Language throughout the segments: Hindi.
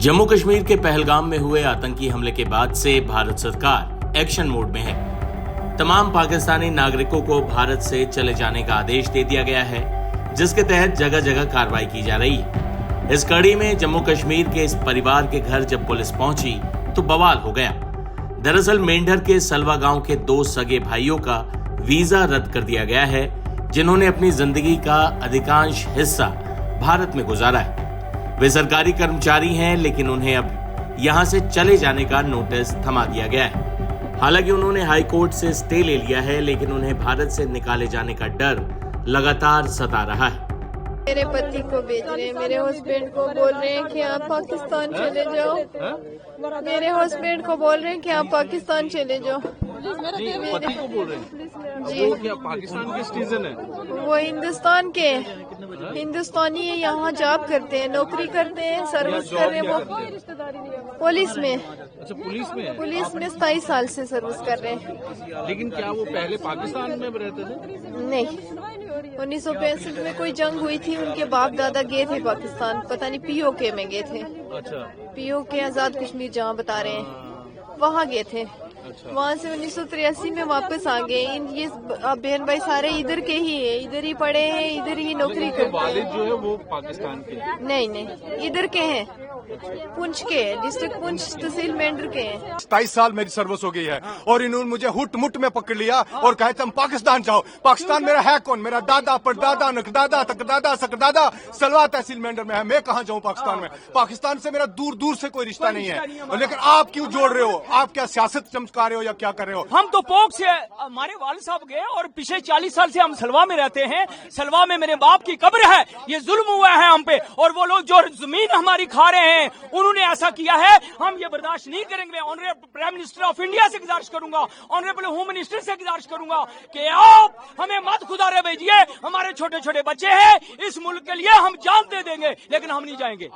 जम्मू कश्मीर के पहलगाम में हुए आतंकी हमले के बाद से भारत सरकार एक्शन मोड में है। तमाम पाकिस्तानी नागरिकों को भारत से चले जाने का आदेश दे दिया गया है, जिसके तहत जगह जगह कार्रवाई की जा रही है। इस कड़ी में जम्मू कश्मीर के इस परिवार के घर जब पुलिस पहुंची तो बवाल हो गया। दरअसल मेंढर के सलवा गांव के 2 सगे भाइयों का वीजा रद्द कर दिया गया है, जिन्होंने अपनी जिंदगी का अधिकांश हिस्सा भारत में गुजारा है। वे सरकारी कर्मचारी हैं, लेकिन उन्हें अब यहां से चले जाने का नोटिस थमा दिया गया है। हालांकि उन्होंने हाई कोर्ट से स्टे ले लिया है, लेकिन उन्हें भारत से निकाले जाने का डर लगातार सता रहा है। मेरे पति को भेज रहे हैं, मेरे हस्बैंड को बोल रहे हैं कि आप पाकिस्तान चले जाओ। मेरे हस्बैंड को बोल रहे हैं कि आप पाकिस्तान चले जाओ। पति को बोल रहे हैं जी, वो क्या पाकिस्तान के सिटीजन है? वो हिंदुस्तान के हिंदुस्तानी है, यहाँ जॉब करते हैं, नौकरी करते हैं, सर्विस कर रहे हैं। वो पुलिस में, अच्छा पुलिस में है। पुलिस में 27 साल से सर्विस कर रहे हैं। लेकिन क्या वो पहले पाकिस्तान में रहते थे? नहीं, 1965 में कोई जंग हुई थी, उनके बाप दादा गए थे पाकिस्तान, पता नहीं पीओके में गए थे। अच्छा पीओके आजाद कश्मीर जहाँ बता रहे हैं, वहाँ गए थे। वहाँ से 1983 में वापस आ गए। ये बहन भाई सारे इधर के ही है, इधर ही पढ़े हैं, इधर ही नौकरी करते वालिद हैं। जो है वो पाकिस्तान के? नहीं, इधर के हैं, पुंछ के, डिस्ट्रिक्ट पुंछ, तहसील मेंढर के हैं। 27 साल मेरी सर्विस हो गई है और इन्होंने मुझे हुट मुट में पकड़ लिया और कहे तुम पाकिस्तान जाओ। पाकिस्तान मेरा है कौन? मेरा दादा, परदादा, नकदादा, तकदादा, सकदादा सलवा तहसील मेंढर में है। मैं कहाँ जाऊँ पाकिस्तान में? पाकिस्तान से मेरा दूर दूर से कोई रिश्ता नहीं है। लेकिन आप क्यों जोड़ रहे हो? आप क्या सियासत चमका रहे हो या क्या कर रहे हो? हम तो पोक से हमारे वालिद साहब गए और पिछले 40 साल से हम सलवा में रहते हैं। सलवा में मेरे बाप की कब्र है। ये जुल्म हुआ है हम पे, और वो लोग जो जमीन हमारी खा रहे हैं उन्होंने ऐसा किया है। हम ये बर्दाश्त नहीं करेंगे। Honourable prime minister of India से गुजारिश करूंगा, ऑनरेबल होम मिनिस्टर से गुजारिश करूंगा कि आप हमें मत खुदारे भेजिए। हमारे छोटे छोटे बच्चे हैं, इस मुल्क के लिए हम जान दे देंगे, लेकिन हम नहीं जाएंगे।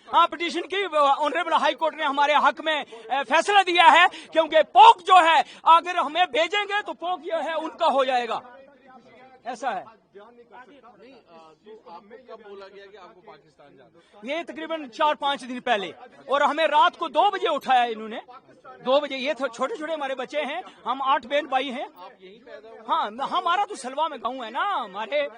हाँ, पिटीशन की ऑनरेबल हाई कोर्ट ने हमारे हक में फैसला दिया है, क्योंकि पोक जो है अगर हमें भेजेंगे तो पोक जो है उनका हो जाएगा। ऐसा है। आपको कब बोला गया कि आपको पाकिस्तान जाना? ये तकरीबन 4-5 दिन पहले, और हमें रात को 2 बजे उठाया इन्होंने। 2 बजे। ये छोटे छोटे हमारे बच्चे हैं, हम 8 बहन भाई हैं। हाँ, हमारा तो सलवा में गाँव है ना, हमारे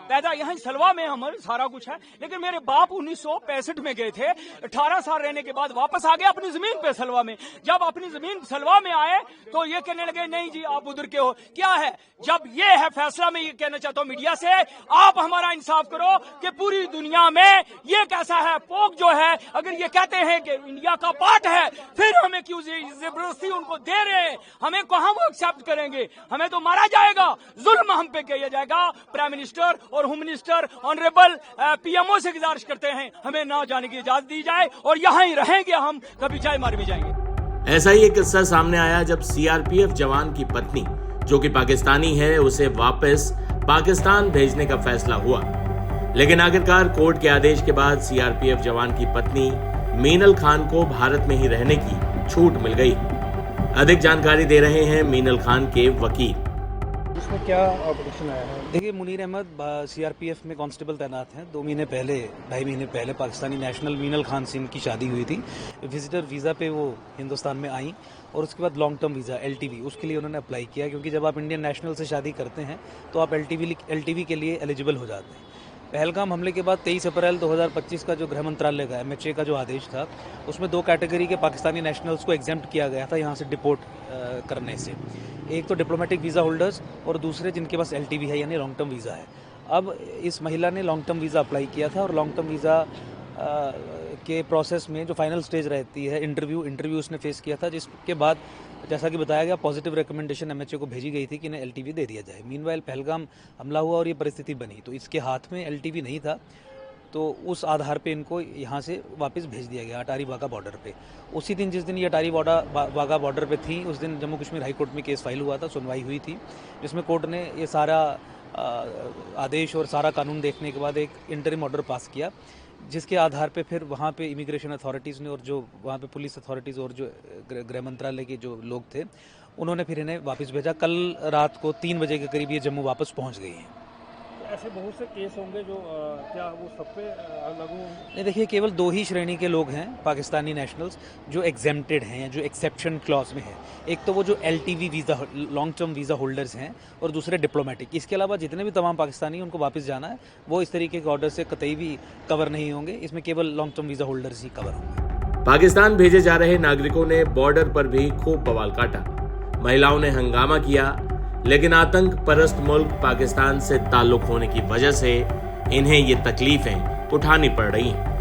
पैदा यहाँ सलवा में हमारे सारा कुछ है। लेकिन मेरे बाप 1965 में गए थे, 18 साल रहने के बाद वापस आ गए अपनी जमीन पे सलवा में। जब अपनी जमीन सलवा में आए तो ये कहने लगे नहीं जी आप उधर के हो। क्या है? जब ये है फैसला, मैं ये कहना चाहता हूँ मीडिया से, आप हमारा इंसाफ करो कि पूरी दुनिया में ये कैसा है। पोक जो है अगर ये कहते हैं कि इंडिया का पार्ट है, फिर हमें क्यों जबरदस्ती उनको दे रहे हैं? हमें कहाँ वो एक्सेप्ट करेंगे? हमें तो मारा जाएगा, जुल्म हम पे किया जाएगा। प्राइम मिनिस्टर और होम मिनिस्टर ऑनरेबल पीएमओ से गुजारिश करते हैं हमें ना जाने की इजाजत दी जाए, और यहाँ ही रहेंगे हम, कभी चाहे मार भी जाएंगे। ऐसा ही एक किस्सा सामने आया जब सीआरपीएफ जवान की पत्नी, जो कि पाकिस्तानी है, उसे वापस पाकिस्तान भेजने का फैसला हुआ। लेकिन आखिरकार कोर्ट के आदेश के बाद सीआरपीएफ जवान की पत्नी मीनल खान को भारत में ही रहने की छूट मिल गई। अधिक जानकारी दे रहे हैं मीनल खान के वकील। इसमें क्या ऑपरेशन आया है? देखिए, मुनीर अहमद सीआरपीएफ में कांस्टेबल तैनात हैं। 2 महीने पहले, 2.5 महीने पहले पाकिस्तानी नेशनल मीनल खान से इनकी शादी हुई थी। विजिटर वीज़ा पे वो हिंदुस्तान में आई, और उसके बाद लॉन्ग टर्म वीज़ा LTV उसके लिए उन्होंने अप्लाई किया, क्योंकि जब आप इंडियन नेशनल से शादी करते हैं तो आप LTV के लिए एलिजिबल हो जाते हैं। पहलगाम हमले के बाद 23 अप्रैल 2025 का जो गृह मंत्रालय का MHA का जो आदेश था, उसमें 2 कैटेगरी के पाकिस्तानी नेशनल्स को एग्जेम्प्ट किया गया था यहाँ से डिपोर्ट करने से। एक तो डिप्लोमेटिक वीज़ा होल्डर्स, और दूसरे जिनके पास LTV है यानी लॉन्ग टर्म वीज़ा है। अब इस महिला ने लॉन्ग टर्म वीज़ा अप्लाई किया था, और लॉन्ग टर्म वीज़ा के प्रोसेस में जो फाइनल स्टेज रहती है इंटरव्यू उसने फेस किया था, जिसके बाद जैसा कि बताया गया पॉजिटिव रिकमेंडेशन MHA को भेजी गई थी कि इन्हें LTV दे दिया जाए। मीनवाइल पहलगाम हमला हुआ और ये परिस्थिति बनी, तो इसके हाथ में LTV नहीं था, तो उस आधार पे इनको यहाँ से वापस भेज दिया गया अटारी वाघा बॉर्डर पे। उसी दिन जिस दिन ये अटारी वाघा बॉर्डर पे थी, उस दिन जम्मू कश्मीर हाई कोर्ट में केस फाइल हुआ था, सुनवाई हुई थी, जिसमें कोर्ट ने ये सारा आदेश और सारा कानून देखने के बाद एक इंटरिम ऑर्डर पास किया, जिसके आधार पे फिर वहाँ पे इमिग्रेशन अथॉरिटीज़ ने और जो वहाँ पे पुलिस अथॉरिटीज़ और जो गृह मंत्रालय के जो लोग थे उन्होंने फिर इन्हें वापस भेजा। कल रात को 3 बजे के करीब ये जम्मू वापस पहुँच गई हैं। ऐसे बहुत से केस होंगे जो क्या वो सब पे लागू होंगे? नहीं, देखिए केवल 2 ही श्रेणी के लोग हैं पाकिस्तानी नेशनल्स जो एग्जेम्प्टेड हैं, जो एक्सेप्शन क्लॉज में है। एक तो वो जो LTV visa, long term visa holders हैं, और दूसरे डिप्लोमेटिक। इसके अलावा जितने भी तमाम पाकिस्तानी उनको वापस जाना है, वो इस तरीके के ऑर्डर से कतई भी कवर नहीं होंगे। इसमें केवल लॉन्ग टर्म वीज़ा होल्डर्स ही कवर होंगे। पाकिस्तान भेजे जा रहे नागरिकों ने बॉर्डर पर भी खूब बवाल काटा। महिलाओं ने हंगामा किया, लेकिन आतंक परस्त मुल्क पाकिस्तान से ताल्लुक होने की वजह से इन्हें ये तकलीफें उठानी पड़ रही हैं।